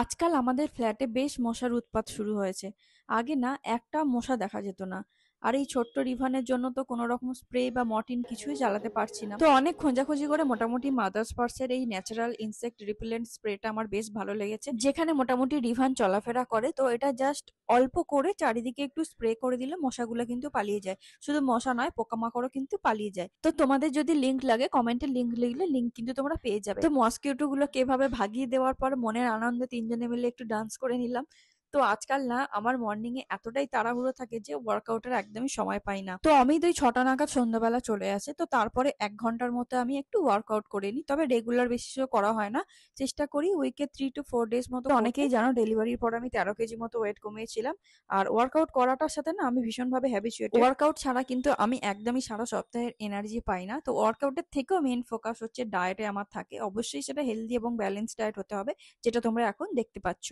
আজকাল আমাদের ফ্ল্যাটে বেশ মশার উৎপাত শুরু হয়েছে। আগে না একটা মশা দেখা যেত না। আর এই ছোট্ট রিভানের জন্য তো কোনো রকম স্প্রে বা মর্টিন কিছুই জ্বালাতে পারছি না। তো অনেক খোঁজাখুঁজি করে মোটামুটি মাদার্স পার্সের এই ন্যাচারাল ইনসেক্ট রিপেলেন্ট স্প্রেটা আমার বেশ ভালো লেগেছে, যেখানে মোটামুটি রিভান চলাফেরা করে। তো এটা জাস্ট অল্প করে চারিদিকে একটু স্প্রে করে দিলে মশাগুলো কিন্তু পালিয়ে যায়। শুধু মশা নয়, পোকামাকড়ও কিন্তু পালিয়ে যায়। তো তোমাদের যদি লিংক লাগে, কমেন্টে লিংক লিখলে লিংক কিন্তু তোমরা পেয়ে যাবে। তো মসকিউটো গুলোকে এভাবে ভাগিয়ে দেওয়ার পর মনের আনন্দে তিনজনে মিলে একটু ডান্স করে নিলাম। তো আজকাল না আমার মর্নিং এ এতটাই তাড়াহুড়ো থাকে যে ওয়ার্কআউটের একদমই সময় পাই না। তো অমিত ওই 6টা নাগাদ সন্ধ্যাবেলা চলে আসে। তো তারপরে 1 ঘন্টার মতো আমি একটু ওয়ার্কআউট করে নিই, তবে রেগুলার বেসিসে করা হয় না। চেষ্টা করি উইকে 3 to 4 ডেজ মতো। তো অনেকেই জানো, ডেলিভারির পর আমি 13 কেজি মতো ওয়েট কমিয়েছিলাম। আর ওয়ার্কআউট করাটার সাথে না আমি ভীষণভাবে হ্যাবিচুয়েটেড। ওয়ার্কআউট ছাড়া কিন্তু আমি একদমই সারা সপ্তাহের এনার্জি পাই না। তো ওয়ার্কআউটের থেকেও মেইন ফোকাস হচ্ছে ডায়েটে আমার থাকে। অবশ্যই সেটা হেলদি এবং ব্যালেন্স ডায়েট হতে হবে, যেটা তোমরা এখন দেখতে পাচ্ছ।